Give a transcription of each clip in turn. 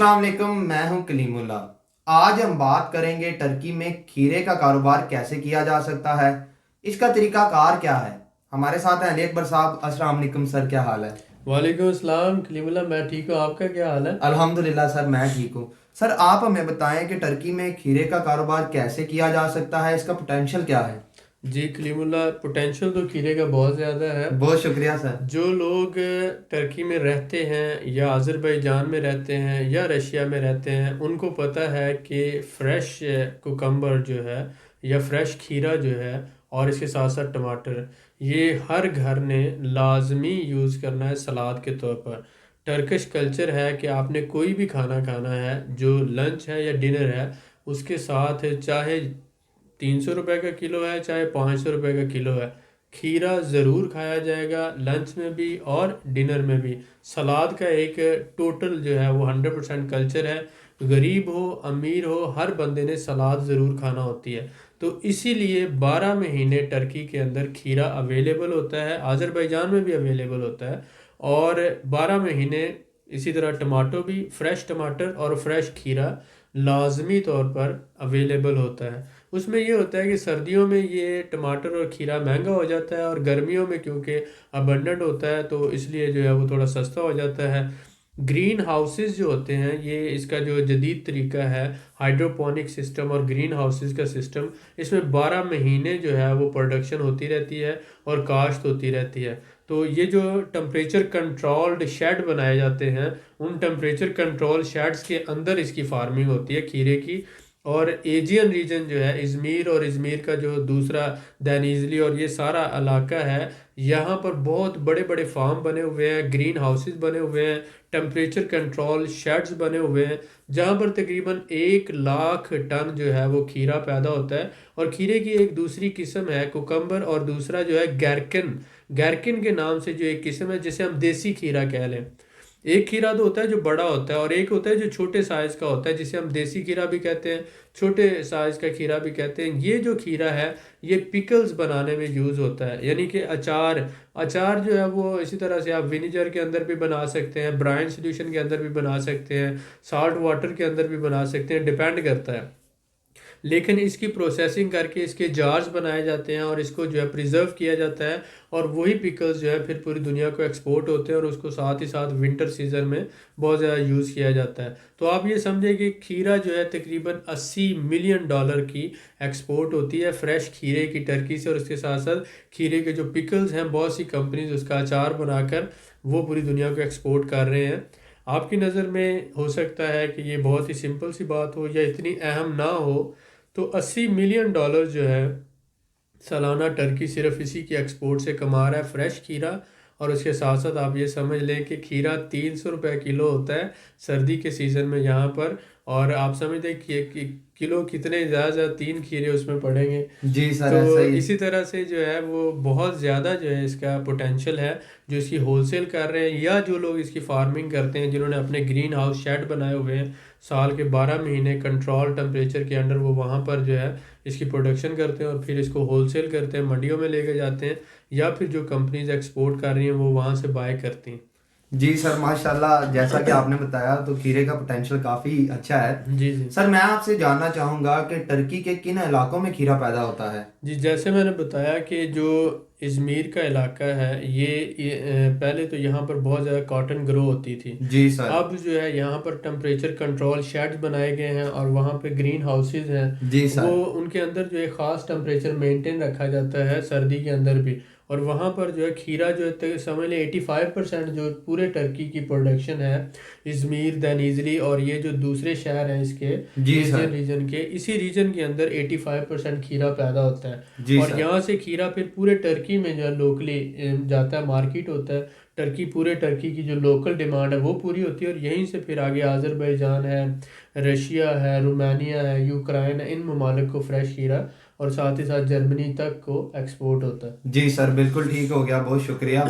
अस्सलाम वालेकुम, मैं हूं कलीमुल्ला। आज हम बात करेंगे टर्की में खीरे का कारोबार कैसे किया जा सकता है, इसका तरीकाकार क्या है। हमारे साथ हैं अली अकबर साहब। अस्सलाम वालेकुम सर, क्या हाल है? वालेकुम अस्सलाम कलीमुल्लाह। मैं ठीक हूँ, आपका क्या हाल है? अल्हम्दुलिल्लाह सर, मैं ठीक हूँ। सर आप हमें बताएं कि टर्की में खीरे का कारोबार कैसे किया जा सकता है, इसका पोटेंशियल क्या है? जी कलीमुल्लाह, पोटेंशियल तो खीरे का बहुत ज़्यादा है। बहुत शुक्रिया सर। जो लोग टर्की में रहते हैं या अज़रबैजान में रहते हैं या रशिया में रहते हैं, उनको पता है कि फ़्रेश कुकम्बर जो है या फ़्रेश खीरा जो है और इसके साथ साथ टमाटर, ये हर घर ने लाजमी यूज़ करना है सलाद के तौर पर। टर्किश कल्चर है कि आपने कोई भी खाना खाना है, जो लंच है या डिनर है, उसके साथ चाहे 300 रुपये का किलो है चाहे 500 रुपये का किलो है, खीरा ज़रूर खाया जाएगा, लंच में भी और डिनर में भी। सलाद का एक टोटल जो है वो 100% कल्चर है। गरीब हो अमीर हो, हर बंदे ने सलाद ज़रूर खाना होती है। तो इसीलिए 12 महीने टर्की के अंदर खीरा अवेलेबल होता है, आज़रबैजान में भी अवेलेबल होता है। और 12 महीने इसी तरह टमाटो भी, फ्रेश टमाटर और फ्रेश खीरा लाजमी तौर पर अवेलेबल होता है। उसमें ये होता है कि सर्दियों में ये टमाटर और खीरा महंगा हो जाता है, और गर्मियों में क्योंकि अबंडेंट होता है तो इसलिए जो है वो थोड़ा सस्ता हो जाता है। ग्रीन हाउसेस जो होते हैं, ये इसका जो जदीद तरीका है, हाइड्रोपोनिक सिस्टम और ग्रीन हाउसेस का सिस्टम, इसमें 12 महीने जो है वो प्रोडक्शन होती रहती है और काश्त होती रहती है। तो ये जो टेम्परेचर कंट्रोल्ड शेड बनाए जाते हैं, उन टेम्परेचर कंट्रोल शेड्स के अंदर इसकी फार्मिंग होती है खीरे की। और एजियन रीजन जो है, इज़मीर और इज़मीर का जो दूसरा दैनीजली और ये सारा इलाका है, यहाँ पर बहुत बड़े बड़े फार्म बने हुए हैं, ग्रीन हाउसेस बने हुए हैं, टेम्परेचर कंट्रोल शेड्स बने हुए हैं, जहाँ पर तकरीबन 1 लाख टन जो है वो खीरा पैदा होता है। और खीरे की एक दूसरी किस्म है कुकम्बर, और दूसरा जो है गैरकिन। गैरकिन के नाम से जो एक किस्म है, जिसे हम देसी खीरा कह लें। एक खीरा तो होता है जो बड़ा होता है, और एक होता है जो छोटे साइज का होता है, जिसे हम देसी खीरा भी कहते हैं, छोटे साइज का खीरा भी कहते हैं। ये जो खीरा है, ये पिकल्स बनाने में यूज़ होता है, यानी कि अचार। अचार जो है वो इसी तरह से आप विनीगर के अंदर भी बना सकते हैं, ब्राइन सोल्यूशन के अंदर भी बना सकते हैं, साल्ट वाटर के अंदर भी बना सकते हैं, डिपेंड करता है। लेकिन इसकी प्रोसेसिंग करके इसके जार्स बनाए जाते हैं और इसको जो है प्रिजर्व किया जाता है, और वही पिकल्स जो है फिर पूरी दुनिया को एक्सपोर्ट होते हैं, और उसको साथ ही साथ विंटर सीजन में बहुत ज़्यादा यूज़ किया जाता है। तो आप ये समझे कि खीरा जो है तकरीबन $80 मिलियन की एक्सपोर्ट होती है फ्रेश खीरे की टर्की से। और इसके साथ साथ खीरे के जो पिकल्स हैं, बहुत सी कंपनीज उसका अचार बनाकर वो पूरी दुनिया को एक्सपोर्ट कर रहे हैं। आपकी नज़र में हो सकता है कि ये बहुत ही सिंपल सी बात हो या इतनी अहम ना हो, तो $80 मिलियन जो है सालाना टर्की सिर्फ इसी की एक्सपोर्ट से कमा रहा है, फ्रेश खीरा। और उसके साथ साथ आप ये समझ लें कि खीरा 300 रुपये किलो होता है सर्दी के सीज़न में यहाँ पर। और आप समझते हैं कि किलो कितने ज़्यादा ज़्यादा 3 खीरे उसमें पड़ेंगे। जी सर, तो ऐसा ही। इसी तरह से जो है वो बहुत ज़्यादा जो है इसका पोटेंशियल है, जो इसकी होलसेल कर रहे हैं या जो लोग इसकी फार्मिंग करते हैं, जिन्होंने अपने ग्रीन हाउस शेड बनाए हुए हैं, साल के 12 महीने कंट्रोल टेम्परेचर के अंडर वो वहाँ पर जो है इसकी प्रोडक्शन करते हैं और फिर इसको होलसेल करते हैं, मंडियों में लेके जाते हैं, या फिर जो कंपनीज एक्सपोर्ट कर रही हैं वो वहाँ से बाय करती हैं। जी सर, माशाल्लाह, जैसा कि आपने बताया तो खीरे का पोटेंशियल काफ़ी अच्छा है। जी जी। सर मैं आपसे जानना चाहूँगा कि टर्की के किन इलाकों में खीरा पैदा होता है? जी, जैसे मैंने बताया कि जो इज़मीर का इलाका है, पहले तो यहाँ पर बहुत ज़्यादा कॉटन ग्रो होती थी। जी सर। अब जो है यहाँ पर टेम्परेचर कंट्रोल शेड्स बनाए गए हैं, और वहाँ पे ग्रीन हाउसेस हैं। जी वो सर। उनके अंदर जो है ख़ास टेम्परेचर मेंटेन रखा जाता है सर्दी के अंदर भी। और वहाँ पर जो है खीरा जो है समझ लें 85% जो पूरे टर्की की प्रोडक्शन है, इज़मीर, दैनीजली और ये जो दूसरे शहर हैं इसके जी एशियन सर। रीजन के, इसी रीजन के अंदर 85% खीरा पैदा होता है। जी और सर। यहाँ से खीरा फिर पूरे टर्की में जो है लोकली जाता है, मार्केट होता है। पूरे टर्की की जो लोकल डिमांड है वो पूरी होती है, और यहीं से फिर आगे आज़रबैजान है, रशिया है, रोमानिया है, यूक्रेन है, इन ममालिक को फ्रेश खीरा और साथ ही साथ जर्मनी तक को एक्सपोर्ट होता है। जी सर, बिल्कुल ठीक हो गया, बहुत शुक्रिया।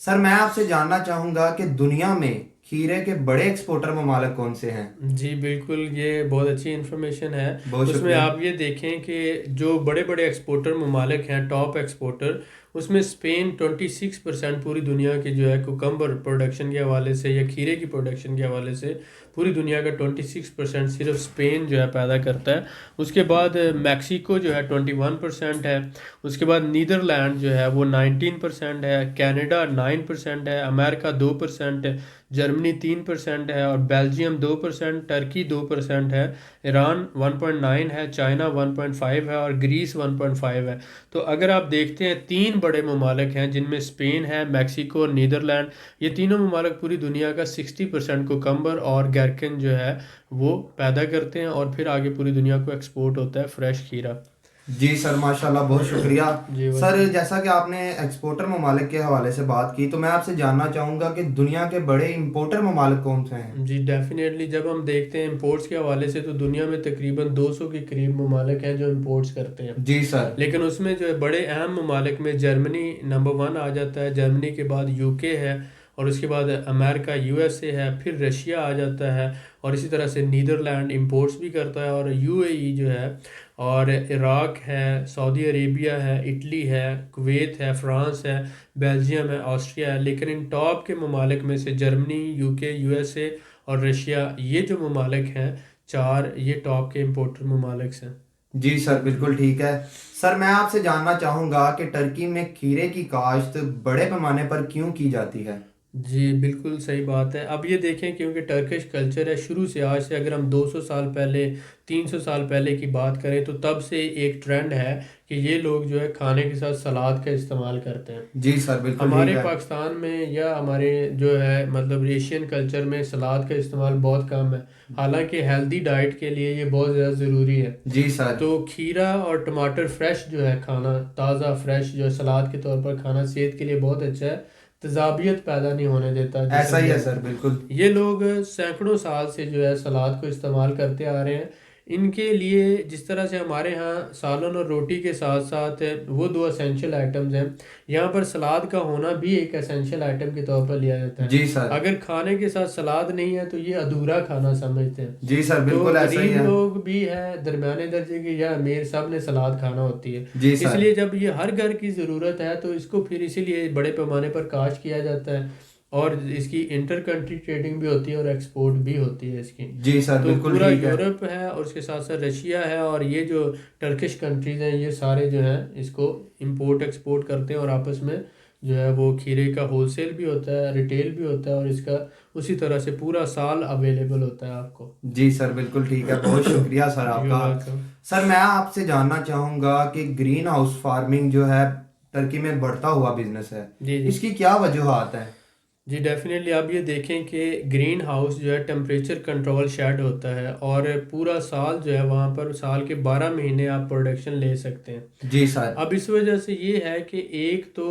सर मैं आपसे जानना चाहूँगा कि दुनिया में खीरे के बड़े एक्सपोर्टर ममालिक कौन से हैं? जी बिल्कुल, ये बहुत अच्छी इन्फॉर्मेशन है। बहुत उसमें शुक्रिया। आप ये देखें कि जो बड़े बड़े एक्सपोर्टर ममालिक हैं, टॉप एक्सपोर्टर, उसमें स्पेन 26% पूरी दुनिया की जो है कुकम्बर प्रोडक्शन के हवाले से या खीरे की प्रोडक्शन के हवाले से पूरी दुनिया का 26% सिर्फ स्पेन जो है पैदा करता है। उसके बाद मैक्सिको जो है 21% है। उसके बाद नीदरलैंड जो है वो 19% है, कनाडा 9% है, अमेरिका 2% है, जर्मनी 3% है और बेल्जियम 2%, टर्की 2% है, ईरान 1.9 है, चाइना 1.5 है और ग्रीस 1.5 है। तो अगर आप देखते हैं तीन बड़े ममालिक हैं जिनमें स्पेन है, मैक्सिको और नीदरलैंड, ये तीनों ममालिक पूरी दुनिया का 60% कोकम्बर और गैरकिन जो है वो पैदा करते हैं और फिर आगे पूरी दुनिया को एक्सपोर्ट होता है फ्रेश खीरा। जी सर, माशाल्लाह, बहुत शुक्रिया। जी सर, वैसे जैसा कि आपने एक्सपोर्टर ममालिक के हवाले से बात की, तो मैं आपसे जानना चाहूँगा कि दुनिया के बड़े इंपोर्टर ममालिक कौन से हैं? जी डेफिनेटली जब हम देखते हैं इंपोर्ट्स के हवाले से तो दुनिया में तकरीबन 200 के करीब ममालिक हैं जो इंपोर्ट्स करते हैं। जी सर। लेकिन उसमें जो है बड़े अहम ममालिक में जर्मनी नंबर 1 आ जाता है, जर्मनी के बाद यूके है और उसके बाद अमेरिका यूएसए है, फिर रशिया आ जाता है और इसी तरह से नीदरलैंड इंपोर्ट्स भी करता है और यूएई जो है और इराक है, सऊदी अरेबिया है, इटली है, कुवैत है, फ्रांस है, बेल्जियम है, ऑस्ट्रिया है। लेकिन इन टॉप के ममालिक में से जर्मनी, यूके, यूएसए और रशिया, ये जो ममालिक हैं चार, ये टॉप के इंपोर्टर ममालिक हैं। जी सर, बिल्कुल ठीक है। सर, मैं आपसे जानना चाहूँगा कि टर्की में खीरे की काश्त बड़े पैमाने पर क्यों की जाती है? जी बिल्कुल सही बात है। अब ये देखें क्योंकि टर्किश कल्चर है शुरू से, आज से अगर हम 200 साल पहले 300 साल पहले की बात करें तो तब से एक ट्रेंड है कि ये लोग जो है खाने के साथ सलाद का इस्तेमाल करते हैं। जी सर, बिल्कुल ठीक हमारे है। पाकिस्तान में या हमारे जो है मतलब एशियन कल्चर में सलाद का इस्तेमाल बहुत कम है, हालांकि हेल्दी डाइट के लिए ये बहुत ज़्यादा ज़रूरी है। जी सर। तो खीरा और टमाटर फ्रेश जो है खाना, ताज़ा फ्रेश जो है सलाद के तौर पर खाना सेहत के लिए बहुत अच्छा है, तेज़ाबियत पैदा नहीं होने देता ऐसा जिसम ही के है सर, अंदर। बिल्कुल। ये लोग सैकड़ों साल से जो है सलाद को इस्तेमाल करते आ रहे हैं। इनके लिए जिस तरह से हमारे यहाँ सालन और रोटी के साथ साथ वो दो एसेंशियल आइटम्स हैं, यहाँ पर सलाद का होना भी एक एसेंशियल आइटम के तौर पर लिया जाता है। जी सर। अगर खाने के साथ सलाद नहीं है तो ये अधूरा खाना समझते हैं। जी सर, तो बिल्कुल ऐसा ही गरीब है। लोग भी हैं, दरमियाने दर्जे के या अमीर, सब ने सलाद खाना होती है। जी सर। इसलिए जब ये हर घर की ज़रूरत है तो इसको फिर इसीलिए बड़े पैमाने पर काश्त किया जाता है और इसकी इंटर कंट्री ट्रेडिंग भी होती है और एक्सपोर्ट भी होती है इसकी। जी सर, तो बिल्कुल पूरा ठीक है। यूरोप है और उसके साथ साथ रशिया है और ये जो टर्किश कंट्रीज़ हैं ये सारे जो हैं इसको इंपोर्ट एक्सपोर्ट करते हैं और आपस में जो है वो खीरे का होलसेल भी होता है, रिटेल भी होता है और इसका उसी तरह से पूरा साल अवेलेबल होता है आपको। जी सर, बिल्कुल ठीक है। बहुत शुक्रिया सर यू आपका। वेलकम। सर, मैं आपसे जानना चाहूँगा कि ग्रीन हाउस फार्मिंग जो है टर्की में बढ़ता हुआ बिजनेस है, जी जी इसकी क्या वजूहात है? जी डेफिनेटली आप ये देखें कि ग्रीन हाउस जो है टेम्परेचर कंट्रोल शेड होता है और पूरा साल जो है वहाँ पर साल के 12 महीने आप प्रोडक्शन ले सकते हैं। जी सर। अब इस वजह से ये है कि एक तो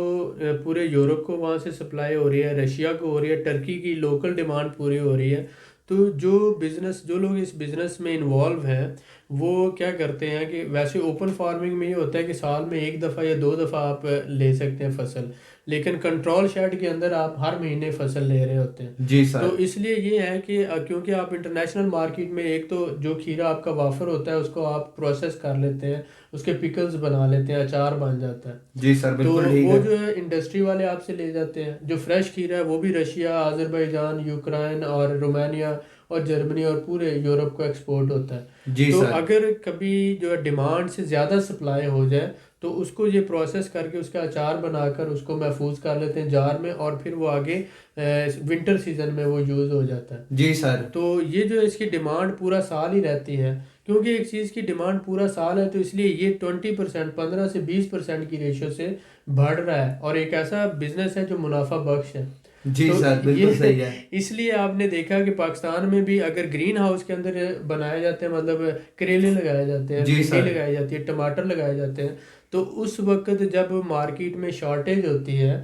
पूरे यूरोप को वहाँ से सप्लाई हो रही है, रशिया को हो रही है, टर्की की लोकल डिमांड पूरी हो रही है। तो जो लोग इस बिज़नेस में इन्वॉल्व हैं वो क्या करते हैं कि वैसे ओपन फार्मिंग में ये होता है कि साल में एक दफ़ा या दो दफ़ा आप ले सकते हैं फसल, लेकिन कंट्रोल शेड के अंदर आप हर महीने फसल ले रहे होते हैं। जी तो सर। इसलिए ये है कि क्योंकि आप इंटरनेशनल मार्केट में एक तो जो खीरा आपका वाफर होता है उसको आप प्रोसेस कर लेते हैं, उसके पिकल्स बना लेते हैं, अचार बन जाता है। जी सर, तो बिल्कुल ठीक वो है। जो है इंडस्ट्री वाले आपसे ले जाते हैं। जो फ्रेश खीरा है वो भी रशिया, अज़रबैजान, यूक्रेन और रोमानिया और जर्मनी और पूरे यूरोप को एक्सपोर्ट होता है। जी तो सर। अगर कभी जो है डिमांड से ज़्यादा सप्लाई हो जाए तो उसको ये प्रोसेस करके उसका अचार बनाकर उसको महफूज कर लेते हैं जार में और फिर वो आगे विंटर सीजन में वो यूज़ हो जाता है। जी सर। तो ये जो है इसकी डिमांड पूरा साल ही रहती है, क्योंकि एक चीज़ की डिमांड पूरा साल है तो इसलिए ये 20%, 15 से 20% की रेशो से बढ़ रहा है और एक ऐसा बिजनेस है जो मुनाफा बख्श है। जी तो सर, ये बिल्कुल सही है। इसलिए आपने देखा कि पाकिस्तान में भी अगर ग्रीन हाउस के अंदर बनाए जाते हैं, मतलब करेले लगाए जाते हैं, जी भिंडी सर। लगाई जाती है, टमाटर लगाए जाते हैं, तो उस वक्त जब मार्केट में शॉर्टेज होती है,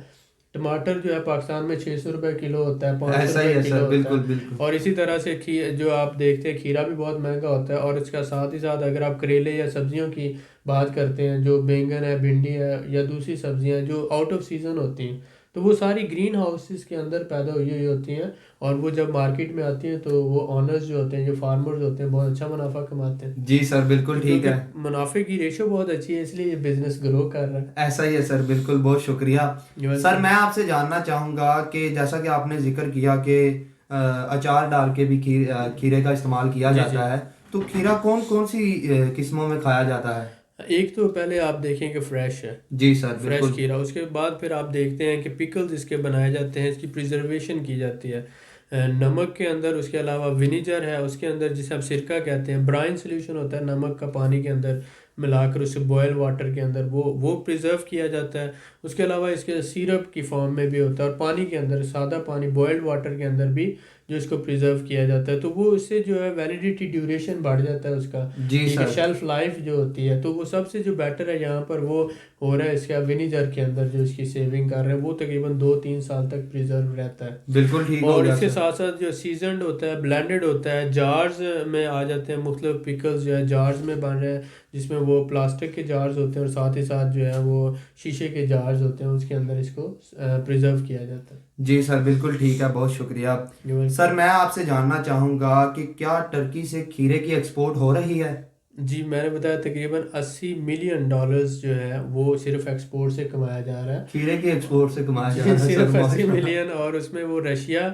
टमाटर जो है पाकिस्तान में 600 रुपये किलो होता है, 500 ऐसा ही रुपये है किलो सर, होता बिल्कुल है। बिल्कुल। और इसी तरह से जो आप देखते हैं खीरा भी बहुत महंगा होता है और इसका साथ ही साथ अगर आप करेले या सब्जियों की बात करते हैं, जो बैंगन है, भिंडी है या दूसरी सब्जियां जो आउट ऑफ सीजन होती हैं, तो वो सारी ग्रीन हाउसेस के अंदर पैदा हुई हुई होती हैं, और वो जब मार्केट में आती हैं तो वो ऑनर्स जो होते हैं, जो फार्मर्स होते हैं, बहुत अच्छा मुनाफा कमाते हैं। जी सर, बिल्कुल तो ठीक क्योंकि है। मुनाफे की रेशो बहुत अच्छी है, इसलिए ये बिजनेस ग्रो कर रहा है। ऐसा ही है सर, बिल्कुल, बहुत शुक्रिया। Sir welcome. मैं आपसे जानना चाहूँगा कि जैसा कि आपने जिक्र किया कि अचार डाल के भी खीरे का इस्तेमाल किया जी जी। जाता है, तो खीरा कौन कौन सी किस्मों में खाया जाता है? एक तो पहले आप देखें कि फ्रेश है, जी सर, फ्रेश बिल्कुल। खीरा। उसके बाद फिर आप देखते हैं कि पिकल्स इसके बनाए जाते हैं, इसकी प्रिजर्वेशन की जाती है नमक के अंदर। उसके अलावा विनीगर है, उसके अंदर जिसे आप सिरका कहते हैं, ब्राइन सोल्यूशन होता है नमक का पानी के अंदर मिलाकर, उसे बॉयल वाटर के अंदर वो प्रिजर्व किया जाता है। उसके अलावा इसके सिरप की फॉर्म में भी होता है, और पानी के अंदर, सादा पानी बॉयल्ड वाटर के अंदर भी जो इसको प्रिजर्व किया जाता है। तो वो इससे जो है वैलिडिटी ड्यूरेशन बढ़ जाता है उसका, जी ठीक है, सर। शेल्फ लाइफ जो होती है। तो वो सबसे जो बेटर है यहाँ पर वो हो रहा है इसका विनीगर के अंदर जो इसकी सेविंग कर रहे हैं, वो तकरीबन 2-3 साल तक प्रिजर्व रहता है। बिल्कुल ठीक हो और गया इसके सर। साथ साथ जो सीजनड होता है, ब्लेंडेड होता है, जार्स में आ जाते हैं, मुख्तलिफ पिकल्स जो है जार्स में बन रहे हैं, जिसमें वो प्लास्टिक के जार्स होते हैं और साथ ही साथ जो है वो शीशे के जार्स होते हैं, उसके अंदर इसको प्रिजर्व किया जाता है। जी सर, बिल्कुल ठीक है, बहुत शुक्रिया। You're sir welcome। मैं आपसे जानना चाहूँगा कि क्या टर्की से खीरे की एक्सपोर्ट हो रही है? जी, मैंने बताया तकरीबन $80 मिलियन जो है वो सिर्फ एक्सपोर्ट से कमाया जा रहा है। खीरे की एक्सपोर्ट से कमाया जा जी, रहा है सर, सिर्फ अस्सी माशाल्लाह। मिलियन और उसमें वो रशिया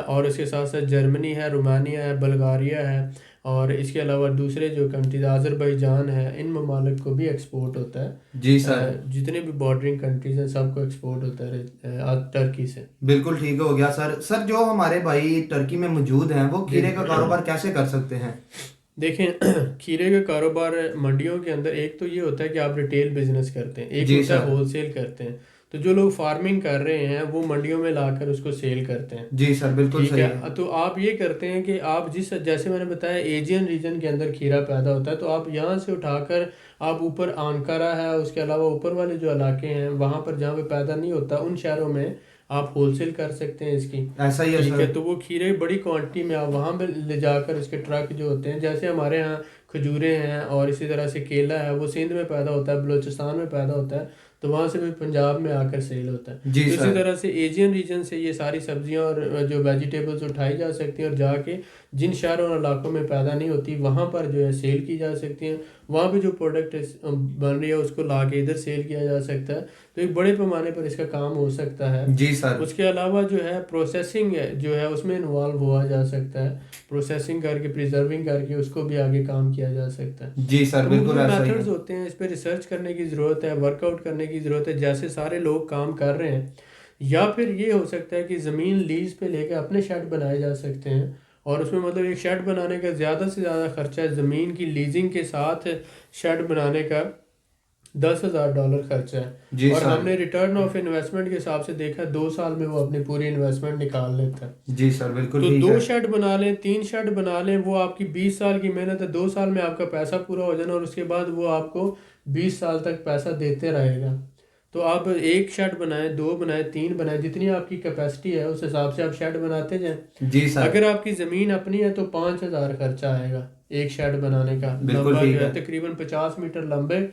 और उसके साथ साथ जर्मनी है, रोमानिया है, बल्गारिया है, और इसके अलावा दूसरे जो कंट्रीज अज़रबैजान है, इन ममालिक को भी एक्सपोर्ट होता है। जी सर, जितने भी बॉर्डरिंग कंट्रीज हैं सबको एक्सपोर्ट होता है टर्की से। बिल्कुल ठीक हो गया सर। सर जो हमारे भाई टर्की में मौजूद हैं वो जी खीरे का कारोबार कैसे कर सकते हैं? देखें, खीरे का कारोबार मंडियों के अंदर एक तो ये होता है कि आप रिटेल बिजनेस करते हैं, एक जी होता है सर। होलसेल करते हैं। तो जो लोग फार्मिंग कर रहे हैं वो मंडियों में लाकर उसको सेल करते हैं, जी सर, बिल्कुल ठीक सही है। है। तो आप ये करते हैं कि आप जिस, जैसे मैंने बताया एजियन रीजन के अंदर खीरा पैदा होता है, तो आप यहाँ से उठाकर आप ऊपर आंकारा है, उसके अलावा ऊपर वाले जो इलाके हैं वहाँ पर जहाँ पे पैदा नहीं होता, उन शहरों में आप होलसेल कर सकते हैं इसकी, ऐसा ही है ठीक सर। है। तो वो खीरे बड़ी क्वांटिटी में आप वहाँ पे ले जाकर इसके ट्रक जो होते हैं, जैसे हमारे यहाँ खजूरें हैं और इसी तरह से केला है, वो सिंध में पैदा होता है, बलूचिस्तान में पैदा होता है, तो वहाँ से भी पंजाब में आकर सेल होता है। जी तो इसी सर। तरह से एशियन रीजन से ये सारी सब्जियां और जो वेजिटेबल्स उठाई जा सकती हैं, और जाके जिन शहरों और इलाकों में पैदा नहीं होती वहाँ पर जो है सेल की जा सकती हैं। वहाँ भी जो प्रोडक्ट बन रही है उसको ला के इधर सेल किया जा सकता है। तो एक बड़े पैमाने पर इसका काम हो सकता है। जी सर। उसके अलावा जो है प्रोसेसिंग जो है उसमें इन्वॉल्व हुआ जा सकता है, प्रोसेसिंग करके प्रिजर्विंग करके उसको भी आगे काम किया जा सकता है। जी सर, तो बिल्कुल मुख्तलिफ ऐसा ही मेथड्स है। होते हैं, इस पर रिसर्च करने की ज़रूरत है, वर्कआउट करने की ज़रूरत है, जैसे सारे लोग काम कर रहे हैं। या फिर ये हो सकता है कि ज़मीन लीज पे लेके अपने शेड बनाए जा सकते हैं, और उसमें मतलब एक शेड बनाने का ज़्यादा से ज़्यादा खर्चा है, ज़मीन की लीजिंग के साथ शेड बनाने का $10,000 खर्चा है। जी और सर। हमने रिटर्न ऑफ इन्वेस्टमेंट के हिसाब से देखा 2 साल में वो अपनी पूरी इन्वेस्टमेंट निकाल लेता है। जी सर, बिल्कुल तो ठीक दो है। शेड बना लें, 3 शेड बना लें, वो आपकी 20 साल की मेहनत है, 2 साल में आपका पैसा पूरा हो जाना, और उसके बाद वो आपको 20 साल तक पैसा देते रहेगा। तो आप एक शेड बनाएं, 2 बनाएं, 3 बनाएं, जितनी आपकी कैपेसिटी है उस हिसाब से आप शेड बनाते जाएं। जी सर, अगर आपकी ज़मीन अपनी है तो 5,000 खर्चा आएगा एक शेड बनाने का, बिल्कुल लंबा जो ठीक है है। तकरीबन 50 मीटर लंबे,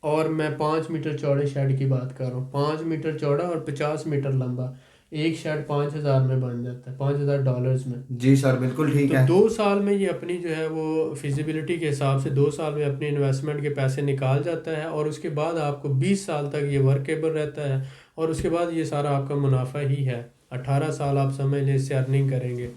और मैं 5 मीटर चौड़े शेड की बात कर रहा हूँ, 5 मीटर चौड़ा और 50 मीटर लंबा। एक शेड 5,000 में बन जाता है, $5,000 में। जी सर, बिल्कुल ठीक तो है। 2 साल में ये अपनी जो है वो फिजिबिलिटी के हिसाब से 2 साल में अपनी इन्वेस्टमेंट के पैसे निकाल जाता है, और उसके बाद आपको 20 साल तक ये वर्केबल रहता है, और उसके बाद ये सारा आपका मुनाफा ही है। 18 साल आप समझ लें इससे अर्निंग करेंगे।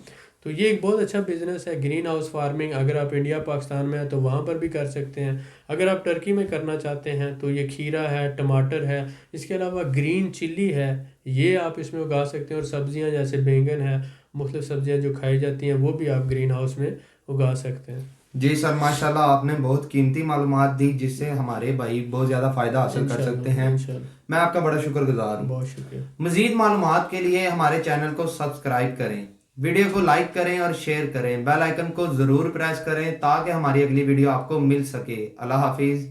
तो ये एक बहुत अच्छा बिजनेस है ग्रीन हाउस फार्मिंग। अगर आप इंडिया पाकिस्तान में हैं तो वहाँ पर भी कर सकते हैं। अगर आप टर्की में करना चाहते हैं तो ये खीरा है, टमाटर है, इसके अलावा ग्रीन चिल्ली है, ये आप इसमें उगा सकते हैं, और सब्जियां जैसे बैंगन है, मुख्तलिफ सब्जियां जो खाई जाती हैं वो भी आप ग्रीन हाउस में उगा सकते हैं। जी सर, माशाल्लाह आपने बहुत कीमती मालूमात दी जिससे हमारे भाई बहुत ज़्यादा फ़ायदा हासिल कर सकते हैं। इंशाल्लाह इंशाल्लाह। मैं आपका बड़ा शुक्रगुजार हूँ। बहुत शुक्रिया। मज़ीद मालूमात के लिए हमारे चैनल को सब्सक्राइब करें, वीडियो को लाइक करें और शेयर करें, बेल आइकन को ज़रूर प्रेस करें ताकि हमारी अगली वीडियो आपको मिल सके। अल्लाह हाफिज़।